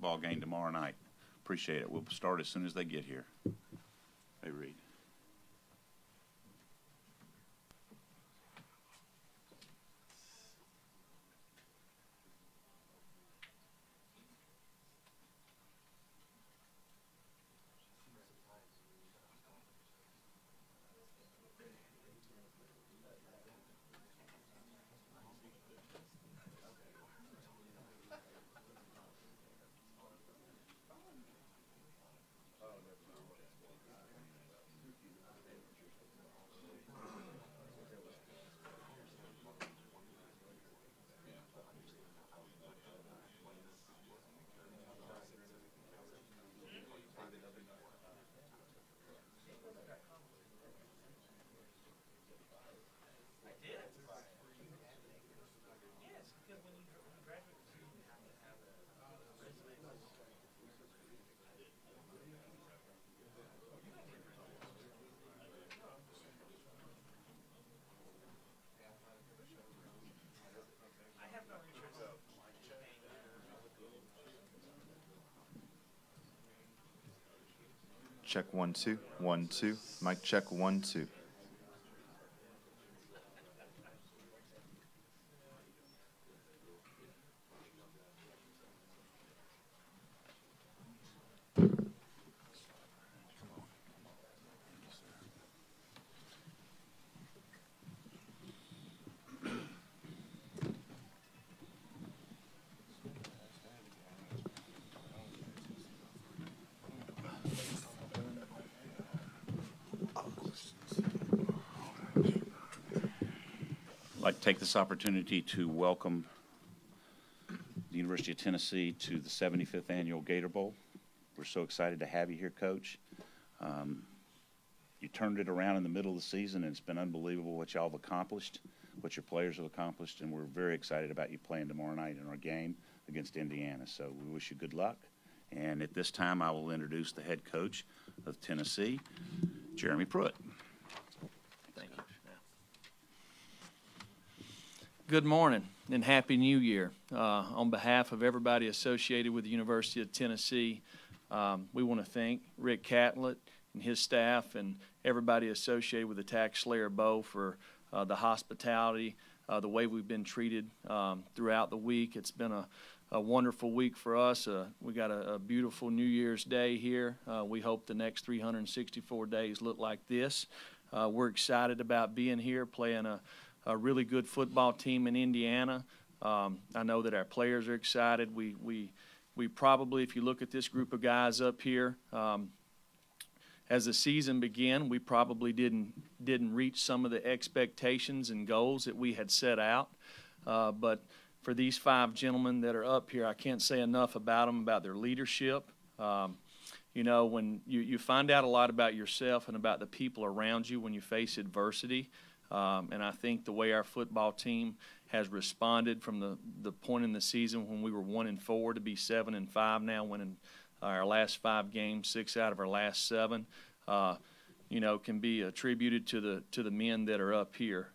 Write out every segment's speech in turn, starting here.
football game tomorrow night. Appreciate it. We'll start as soon as they get here. Hey, Reed. Check 1 2 1 2. Mic check 1 2. I'd like to take this opportunity to welcome the University of Tennessee to the 75th Annual Gator Bowl. We're so excited to have you here, Coach. You turned it around in the middle of the season, and it's been unbelievable what y'all have accomplished, what your players have accomplished, and we're very excited about you playing tomorrow night in our game against Indiana. So we wish you good luck. And at this time, I will introduce the head coach of Tennessee, Jeremy Pruitt. Thank you. Good morning and Happy New Year. On behalf of everybody associated with the University of Tennessee, we want to thank Rick Catlett and his staff and everybody associated with the TaxSlayer Bowl for the hospitality, the way we've been treated throughout the week. It's been a wonderful week for us. We got a beautiful New Year's Day here. We hope the next 364 days look like this. We're excited about being here, playing a really good football team in Indiana. I know that our players are excited. We probably, if you look at this group of guys up here, as the season began, we probably didn't reach some of the expectations and goals that we had set out. But for these 5 gentlemen that are up here, I can't say enough about them, about their leadership. You know, when you find out a lot about yourself and about the people around you when you face adversity. And I think the way our football team has responded from the point in the season when we were 1-4 to be 7-5 now, winning our last 5 games, 6 out of our last 7, you know, can be attributed to the men that are up here,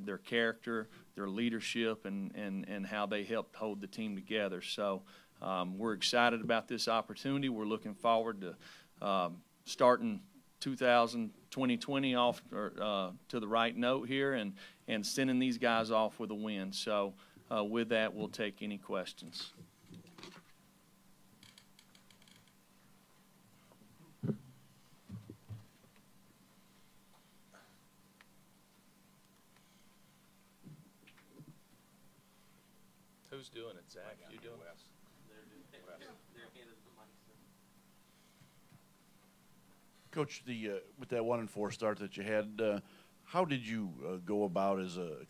their character, their leadership, and how they helped hold the team together. So we're excited about this opportunity. We're looking forward to starting 2020 off to the right note here and sending these guys off with a win. So with that, we'll take any questions. Who's doing it, Zach? You doing it? Coach, with that 1-4 start that you had, how did you go about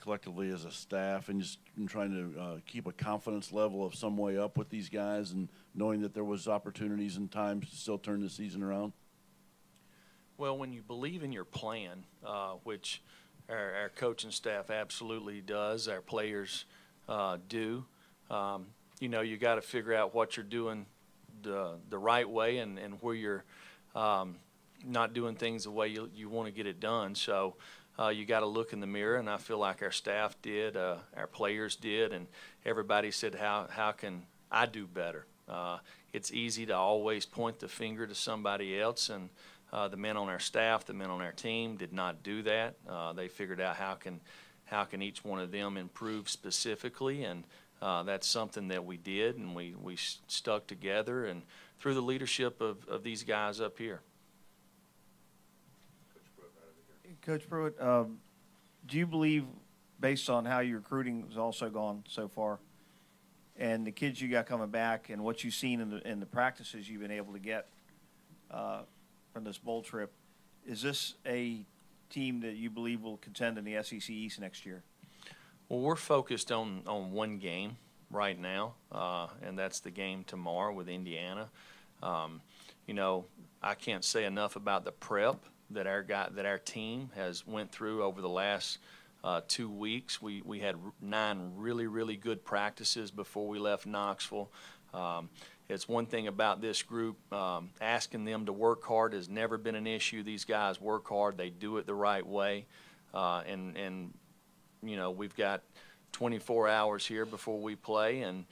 collectively as a staff and just trying to keep a confidence level of some way up with these guys and knowing that there was opportunities and times to still turn the season around? Well, when you believe in your plan, which our coaching staff absolutely does, our players do, you know, you got to figure out what you're doing the right way and where you're not doing things the way you want to get it done. So you got to look in the mirror, and I feel like our staff did, our players did, and everybody said, how can I do better it's easy to always point the finger to somebody else, and the men on our staff, the men on our team did not do that. They figured out how can each one of them improve specifically, and that's something that we did, and we stuck together and through the leadership of these guys up here. Coach Pruitt, do you believe, based on how your recruiting has also gone so far, and the kids you got coming back, and what you've seen in the practices you've been able to get from this bowl trip, is this a team that you believe will contend in the SEC East next year? Well, we're focused on one game right now, and that's the game tomorrow with Indiana. You know, I can't say enough about the prep that our team has went through over the last 2 weeks. We had 9 really good practices before we left Knoxville. It's one thing about this group, asking them to work hard has never been an issue. These guys work hard. They do it the right way. And you know, we've got 24 hours here before we play. And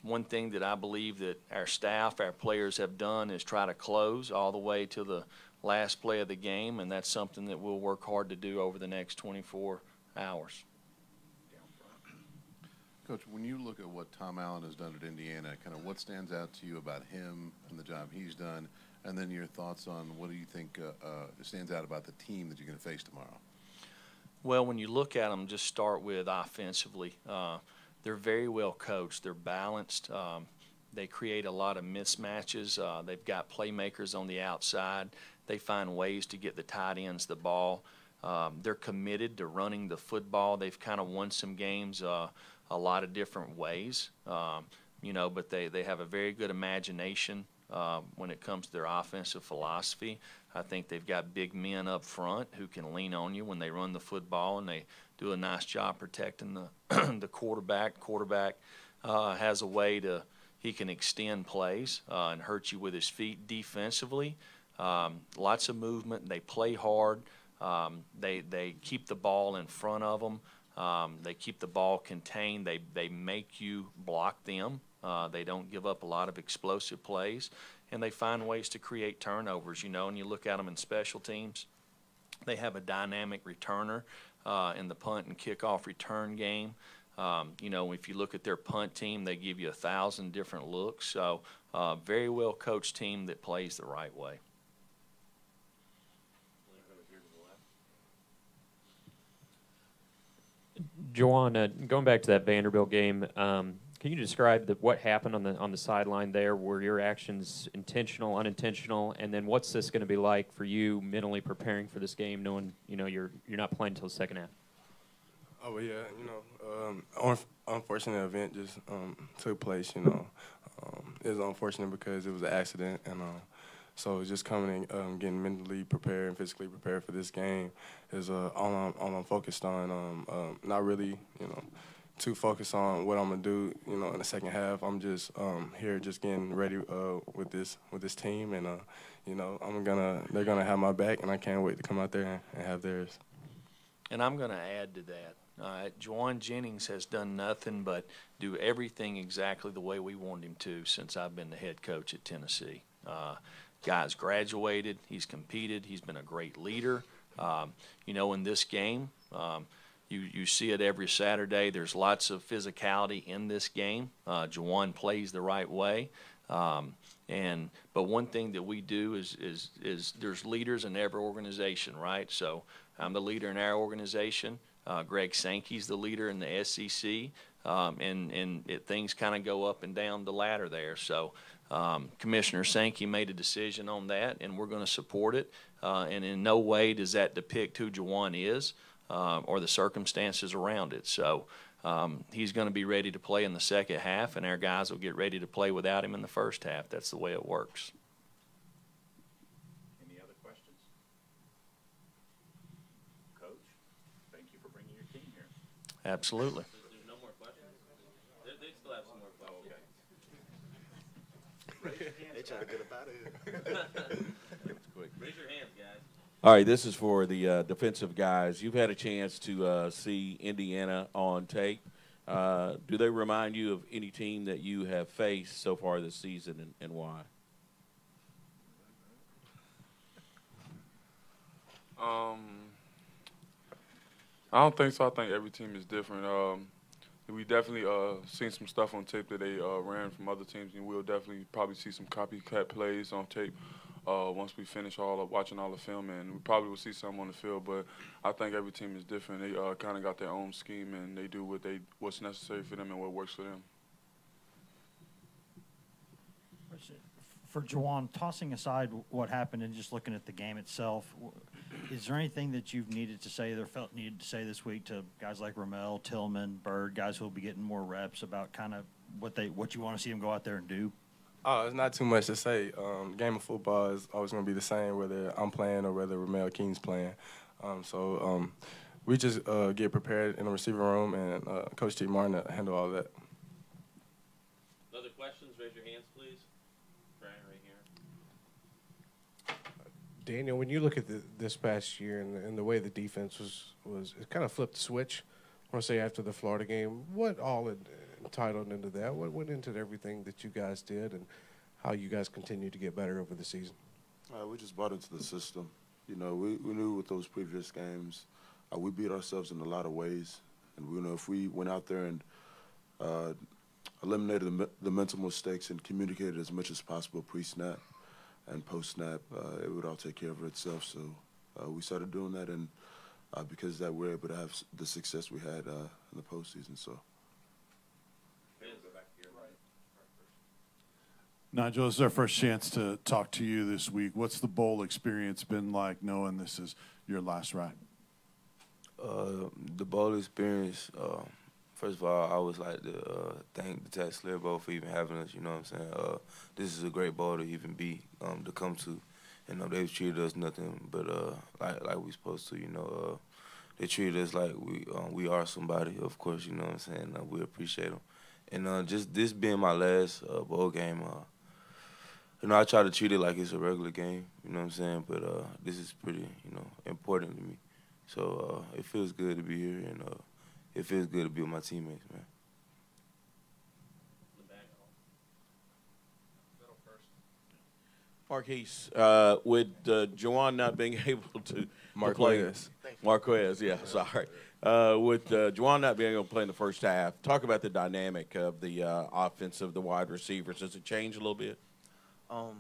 one thing that I believe that our staff, our players have done is try to close all the way to the last play of the game, and that's something that we'll work hard to do over the next 24 hours. Coach, when you look at what Tom Allen has done at Indiana, kind of what stands out to you about him and the job he's done, and then your thoughts on what do you think stands out about the team that you're going to face tomorrow? Well, when you look at them, just start with offensively. They're very well coached. They're balanced. They create a lot of mismatches. They've got playmakers on the outside. They find ways to get the tight ends the ball. They're committed to running the football. They've kind of won some games a lot of different ways, you know, but they have a very good imagination when it comes to their offensive philosophy. I think they've got big men up front who can lean on you when they run the football, and they do a nice job protecting the quarterback. Quarterback has a way he can extend plays and hurt you with his feet defensively. Lots of movement. They play hard. They keep the ball in front of them. They keep the ball contained. They make you block them. They don't give up a lot of explosive plays, and they find ways to create turnovers. You know, and you look at them in special teams. They have a dynamic returner in the punt and kickoff return game. You know, if you look at their punt team, they give you 1,000 different looks. So, very well coached team that plays the right way. Juwan, going back to that Vanderbilt game, can you describe what happened on the sideline there? Were your actions intentional, unintentional, and then what's this going to be like for you mentally preparing for this game, knowing you're not playing until the second half? Oh yeah, unfortunate event just took place. It was unfortunate because it was an accident, and so just coming and getting mentally prepared and physically prepared for this game is all I'm focused on. Not really, too focused on what I'm gonna do. In the second half, I'm just here, just getting ready with this team, and they're gonna have my back, and I can't wait to come out there and have theirs. And I'm going to add to that. Juwan Jennings has done nothing but do everything exactly the way we want him to since I've been the head coach at Tennessee. Guy's graduated. He's competed. He's been a great leader. In this game, you see it every Saturday. There's lots of physicality in this game. Juwan plays the right way. But one thing that we do is there's leaders in every organization, right? So I'm the leader in our organization. Greg Sankey's the leader in the SEC, things kind of go up and down the ladder there. So Commissioner Sankey made a decision on that, and we're going to support it. And in no way does that depict who Juwan is or the circumstances around it. So he's going to be ready to play in the second half, and our guys will get ready to play without him in the first half. That's the way it works. Any other questions? Coach, thank you for bringing your team here. Absolutely. There's no more questions? They still have some more questions. They trying to get up out of here. Raise your hands, guys. All right, this is for the defensive guys. You've had a chance to see Indiana on tape. Do they remind you of any team that you have faced so far this season, and why? I don't think so. I think every team is different. We definitely seen some stuff on tape that they ran from other teams, and we'll definitely probably see some copycat plays on tape once we finish watching all the film, and we probably will see some on the field. But I think every team is different. They kind of got their own scheme, and they do what's necessary for them and what works for them. For Juwan, tossing aside what happened and just looking at the game itself, is there anything that you've needed to say or felt needed to say this week to guys like Ramel, Tillman, Bird, guys who will be getting more reps about kind of what you want to see them go out there and do? It's not too much to say. Game of football is always going to be the same, whether I'm playing or whether Ramel King's playing. We just get prepared in the receiver room, and Coach T. Martin will handle all that. Other questions? Raise your hands, please. Brian, right here. Daniel, when you look at this past year and the way the defense was it kind of flipped the switch, I want to say after the Florida game, what all entitled into that? What went into everything that you guys did and how you guys continue to get better over the season? We just bought into the system. You know, we knew with those previous games, we beat ourselves in a lot of ways. And we know if we went out there and eliminated the mental mistakes and communicated as much as possible pre-snap and post-snap, it would all take care of itself. So we started doing that, and because of that, we're able to have the success we had in the postseason. So. Nigel, this is our first chance to talk to you this week. What's the bowl experience been like, knowing this is your last ride? The bowl experience, first of all, I always like to thank the TaxSlayer Bowl for even having us, you know what I'm saying? This is a great bowl to even be, to come to. You know, they've treated us nothing but like we supposed to, you know. They treated us like we are somebody, of course, you know what I'm saying? We appreciate them. And just this being my last bowl game, you know, I try to treat it like it's a regular game, you know what I'm saying? But this is pretty, you know, important to me. So it feels good to be here, and it feels good to be with my teammates, man. Marquise, with Juwan not being able to Marquez. Marquez, yeah, sorry. With Juwan not being able to play in the first half, talk about the dynamic of the offense of the wide receivers. Does it change a little bit? I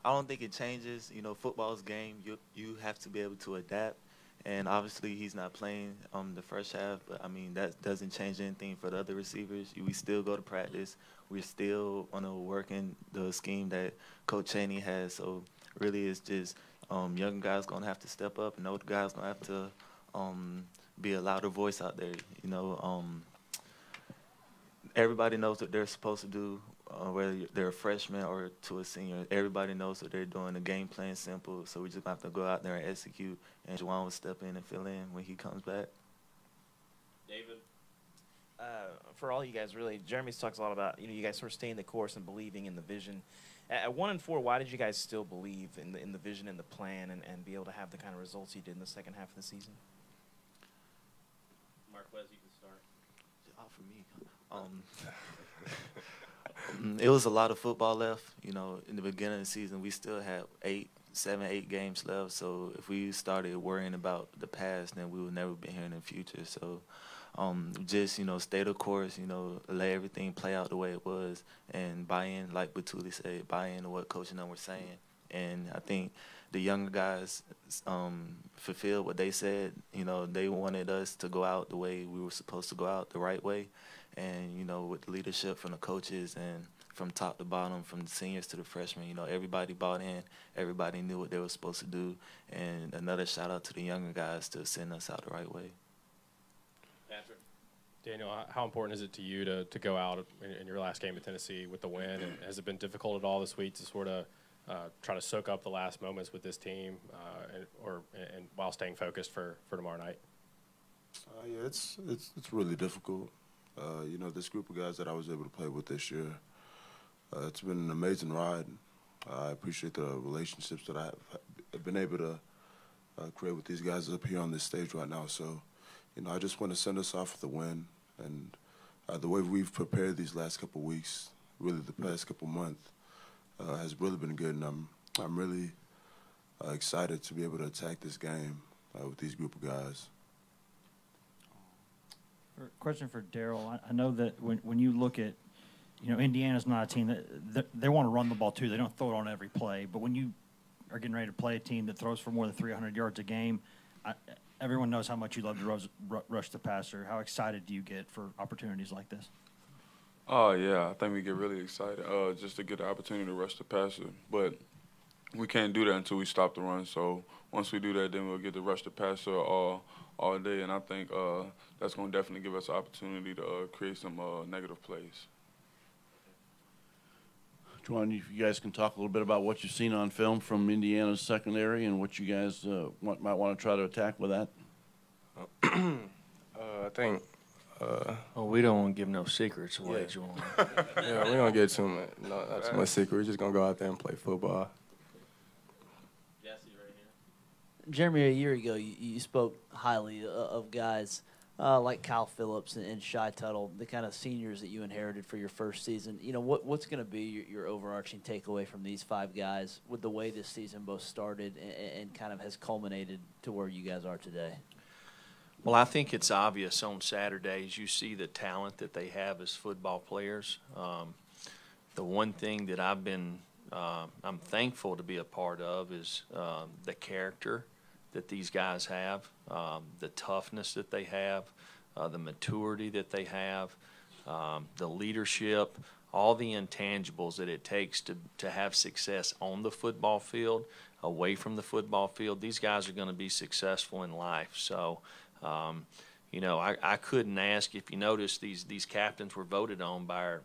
don't think it changes. You know, football's game. You have to be able to adapt. And obviously he's not playing the first half, but I mean that doesn't change anything for the other receivers. We still go to practice. We're still working the scheme that Coach Chaney has. So really, it's just young guys gonna have to step up, and older guys gonna have to be a louder voice out there. You know, everybody knows what they're supposed to do. Whether they're a freshman or to a senior, everybody knows what they're doing. The game plan simple, so we just have to go out there and execute. And Juwan will step in and fill in when he comes back. David? For all you guys, really, Jeremy's talks a lot about, you know, you guys sort of staying the course and believing in the vision. At 1-4, why did you guys still believe in the vision and the plan and be able to have the kind of results you did in the second half of the season? Marquez, you can start. For me, it was a lot of football left. You know, in the beginning of the season, we still had 7, 8 games left. So if we started worrying about the past, then we would never be here in the future. So just, you know, stay the course, you know, let everything play out the way it was, and buy in, like Batuli said, buy in to what Coach and them were saying. And I think the younger guys fulfilled what they said. You know, they wanted us to go out the way we were supposed to go out, the right way. And, you know, with the leadership from the coaches and from top to bottom, from the seniors to the freshmen, you know, everybody bought in. Everybody knew what they were supposed to do. And another shout-out to the younger guys to send us out the right way. Patrick? Daniel, how important is it to you to go out in your last game at Tennessee with the win? And has it been difficult at all this week to sort of try to soak up the last moments with this team and while staying focused for tomorrow night? Yeah, it's really difficult. You know, this group of guys that I was able to play with this year, it's been an amazing ride. I appreciate the relationships that I've been able to create with these guys up here on this stage right now. So, you know, I just want to send us off with a win and the way we've prepared these last couple weeks, really the past couple months, has really been good, and I'm really excited to be able to attack this game with these group of guys. Question for Daryl. I know that when you look at, Indiana's not a team that they want to run the ball too. They don't throw it on every play. But when you are getting ready to play a team that throws for more than 300 yards a game, everyone knows how much you love to rush the passer. How excited do you get for opportunities like this? Oh, yeah. I think we get really excited just to get the opportunity to rush the passer. But we can't do that until we stop the run. So once we do that, then we'll get to rush the passer all day. And I think that's going to definitely give us an opportunity to create some negative plays. Juwan, if you guys can talk a little bit about what you've seen on film from Indiana's secondary and what you guys might want to try to attack with that. I think. Well, we don't want to give no secrets away, Yeah. Juwan. Yeah, we don't get not too much secret. We're just gonna go out there and play football. Jeremy, a year ago, you spoke highly of guys like Kyle Phillips and Shy Tuttle, the kind of seniors that you inherited for your first season. What's going to be your overarching takeaway from these 5 guys with the way this season both started and kind of has culminated to where you guys are today? Well, I think it's obvious on Saturdays. You see the talent that they have as football players. The one thing that I'm thankful to be a part of is the character that these guys have, the toughness that they have, the maturity that they have, the leadership, all the intangibles that it takes to have success on the football field, away from the football field. These guys are going to be successful in life. So, I couldn't ask. If you notice, these captains were voted on by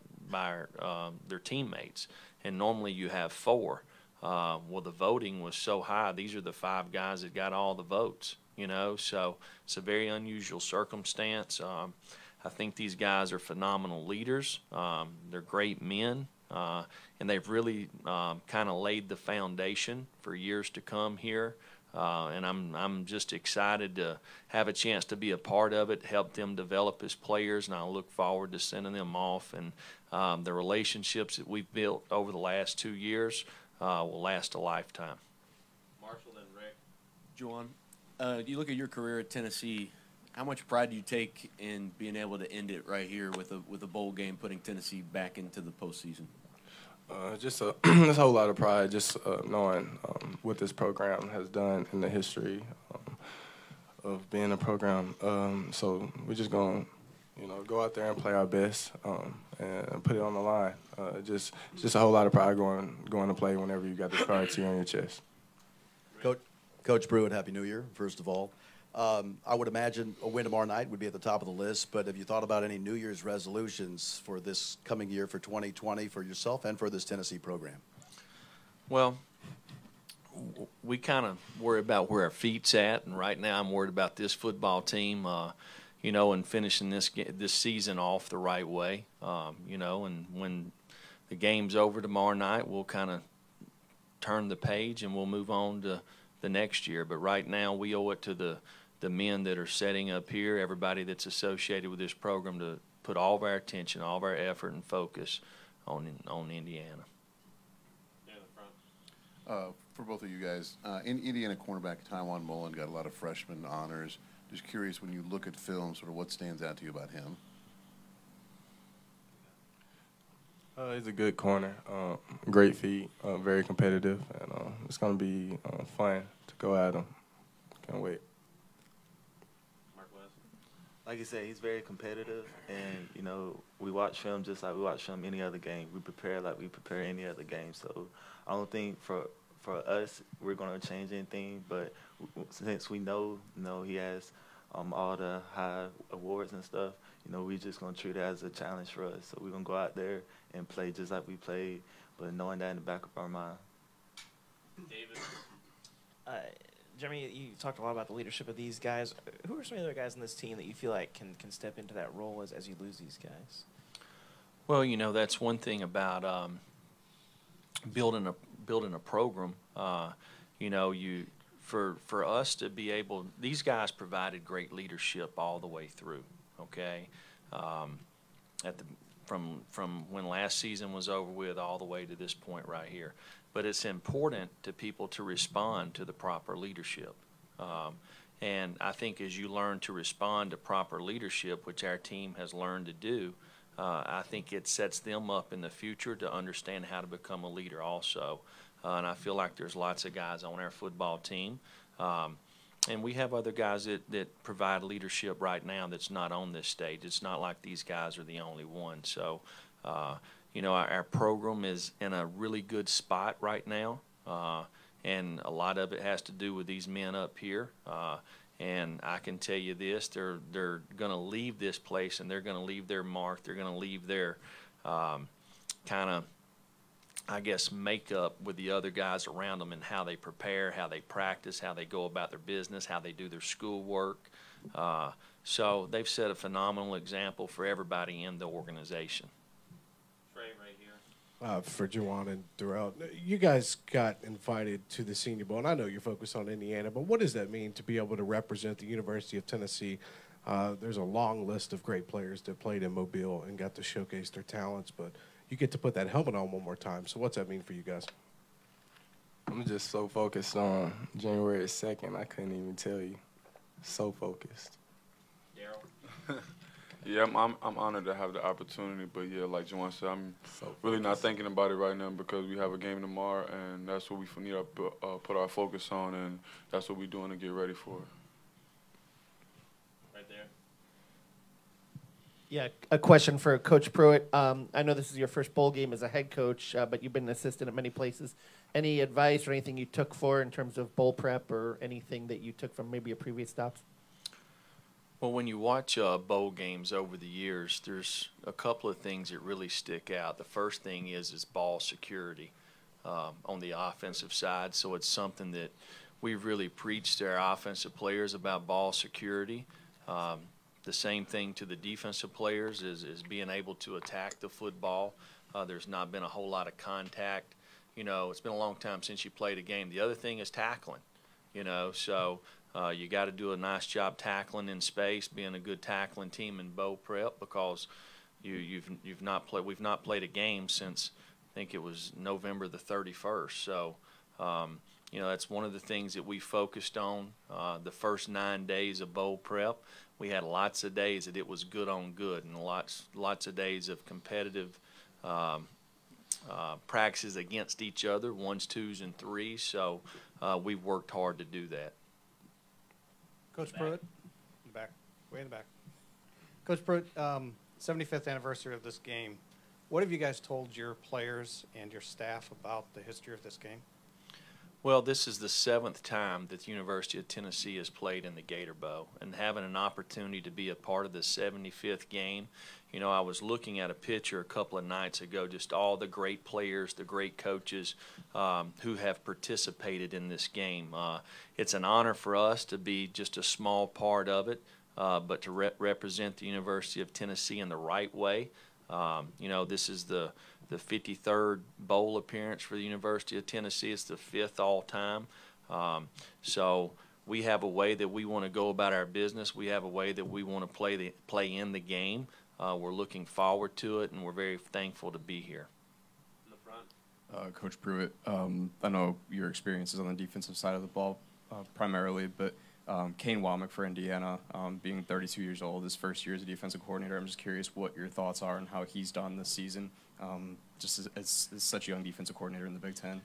their teammates, and normally you have 4. Well, the voting was so high. These are the 5 guys that got all the votes, so it's a very unusual circumstance. I think these guys are phenomenal leaders. They're great men, and they've really kind of laid the foundation for years to come here. And I'm just excited to have a chance to be a part of it, help them develop as players, and I look forward to sending them off. And the relationships that we've built over the last 2 years will last a lifetime. Marshall and Rick. Juwan, you look at your career at Tennessee, how much pride do you take in being able to end it right here with a bowl game, putting Tennessee back into the postseason? Just a whole lot of pride, just knowing what this program has done in the history of being a program. So we're just going to, go out there and play our best and put it on the line. Just a whole lot of pride going to play whenever you got the Scarlet T on your chest. Coach Pruitt, Happy New Year, first of all. I would imagine a win tomorrow night would be at the top of the list, but have you thought about any New Year's resolutions for this coming year, for 2020, for yourself and for this Tennessee program? Well, we kind of worry about where our feet's at, and right now I'm worried about this football team, and finishing this season off the right way, and when the game's over tomorrow night, we'll kind of turn the page and we'll move on to the next year. But right now we owe it to the men that are setting up here, everybody that's associated with this program, to put all of our attention, all of our effort and focus on Indiana. For both of you guys, in Indiana cornerback Tywan Mullen got a lot of freshman honors. Just curious, when you look at film, sort of what stands out to you about him? He's a good corner, great feet, very competitive, and it's going to be fun to go at him. Can't wait. Like you said, he's very competitive, and, we watch film just like we watch film any other game. We prepare like we prepare any other game. So I don't think for us we're going to change anything, but since we know he has all the high awards and stuff, we just going to treat it as a challenge for us. So we're going to go out there and play just like we played, but knowing that in the back of our mind. David. Jeremy, you talked a lot about the leadership of these guys. Who are some of the other guys on this team that you feel like can step into that role as you lose these guys? Well, that's one thing about building a program. For us to be able, these guys provided great leadership all the way through. Okay, from when last season was over with all the way to this point right here. But it's important to people to respond to the proper leadership. And I think as you learn to respond to proper leadership, which our team has learned to do, I think it sets them up in the future to understand how to become a leader also. And I feel like there's lots of guys on our football team. And we have other guys that provide leadership right now that's not on this stage. It's not like these guys are the only ones. So, you know, our program is in a really good spot right now. And a lot of it has to do with these men up here. And I can tell you this, they're going to leave this place and they're going to leave their mark. They're going to leave their kind of, I guess, makeup with the other guys around them and how they prepare, how they practice, how they go about their business, how they do their schoolwork. So they've set a phenomenal example for everybody in the organization. Trey, right here. For Juwan and Darrell, you guys got invited to the Senior Bowl, and I know you're focused on Indiana, but what does that mean to be able to represent the University of Tennessee? There's a long list of great players that played in Mobile and got to showcase their talents, but you get to put that helmet on one more time. So what's that mean for you guys? I'm just so focused on January 2nd, I couldn't even tell you. So focused. Yeah, I'm honored to have the opportunity, but yeah, like Juwan said, I'm really not thinking about it right now because we have a game tomorrow, and that's what we need to put our focus on, and that's what we're doing to get ready for it. Right there. Yeah, a question for Coach Pruitt. I know this is your first bowl game as a head coach, but you've been an assistant at many places. Any advice or anything you took for in terms of bowl prep or anything that you took from maybe your previous stops? Well, when you watch bowl games over the years, there's a couple of things that really stick out. The first thing is ball security on the offensive side. So it's something that we've really preached to our offensive players about ball security. The same thing to the defensive players is being able to attack the football. There's not been a whole lot of contact. You know, it's been a long time since you played a game. The other thing is tackling, you know, so you got to do a nice job tackling in space, being a good tackling team in bowl prep because we've not played a game since I think it was November the 31st. So, you know, that's one of the things that we focused on the first 9 days of bowl prep. We had lots of days that it was good on good and lots of days of competitive practices against each other, 1s, 2s, and 3s. So we've worked hard to do that. Coach Pruitt, in the back, way in the back. Coach Pruitt, 75th anniversary of this game. What have you guys told your players and your staff about the history of this game? Well, this is the 7th time that the University of Tennessee has played in the Gator Bowl, and having an opportunity to be a part of the 75th game. You know, I was looking at a picture a couple of nights ago, just all the great players, the great coaches who have participated in this game. It's an honor for us to be just a small part of it, but to represent the University of Tennessee in the right way. You know, this is the 53rd bowl appearance for the University of Tennessee. It's the 5th all-time. So we have a way that we want to go about our business. We have a way that we want to play in the game. We're looking forward to it, and we're very thankful to be here. In the front. Coach Pruitt, I know your experience is on the defensive side of the ball primarily, but Kane Womack for Indiana, being 32 years old, his first year as a defensive coordinator, I'm just curious what your thoughts are on how he's done this season, just as such a young defensive coordinator in the Big Ten.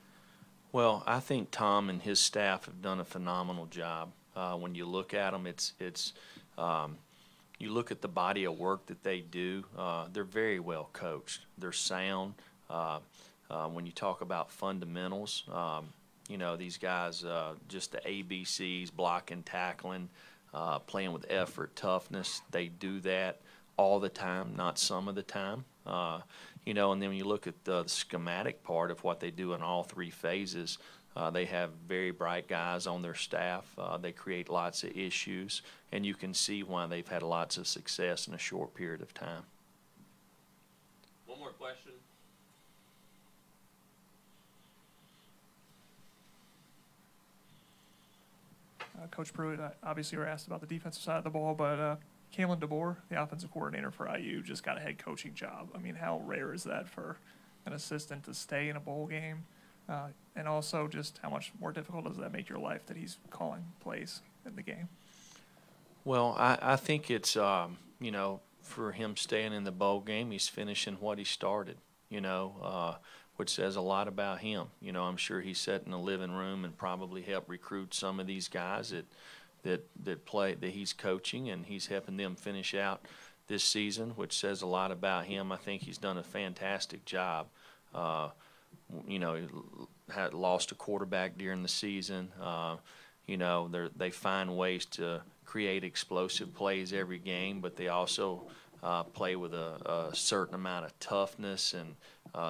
Well, I think Tom and his staff have done a phenomenal job. When you look at them, you look at the body of work that they do, they're very well coached. They're sound. When you talk about fundamentals, you know, these guys, just the ABCs, blocking, tackling, playing with effort, toughness, they do that all the time, not some of the time. You know, and then when you look at the schematic part of what they do in all 3 phases, they have very bright guys on their staff. They create lots of issues, and you can see why they've had lots of success in a short period of time. One more question. Coach Pruitt, obviously you were asked about the defensive side of the ball, but Kalen DeBoer, the offensive coordinator for IU, just got a head coaching job. I mean, how rare is that for an assistant to stay in a bowl game? And also just how much more difficult does that make your life that he's calling plays in the game? Well, I think it's, you know, for him staying in the bowl game, he's finishing what he started, you know, which says a lot about him. You know, I'm sure he sat in the living room and probably helped recruit some of these guys that play, that he's coaching, and he's helping them finish out this season, which says a lot about him. I think he's done a fantastic job. You know, had lost a quarterback during the season. You know, they find ways to create explosive plays every game, but they also play with a certain amount of toughness, and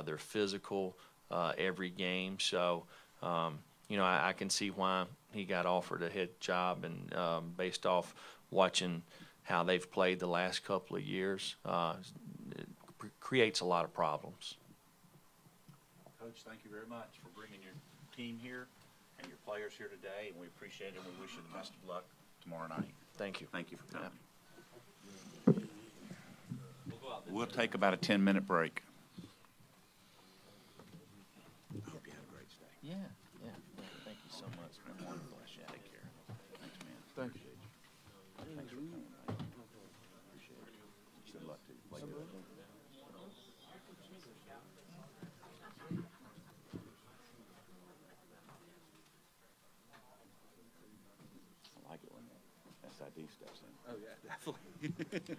they're physical every game. So, you know, I can see why he got offered a head job, and based off watching how they've played the last couple of years, it creates a lot of problems. Coach, thank you very much for bringing your team here and your players here today, and we appreciate it, and we wish you the best of luck tomorrow night. Thank you. Thank you for coming. We'll take about a 10-minute break. I hope you have a great stay. Yeah, yeah. Thank you so much. It's been wonderful. Take care. Thanks, man. Thank you. Thanks for coming. Appreciate it. Good luck to you. I like it when SID steps in. Oh, yeah, definitely.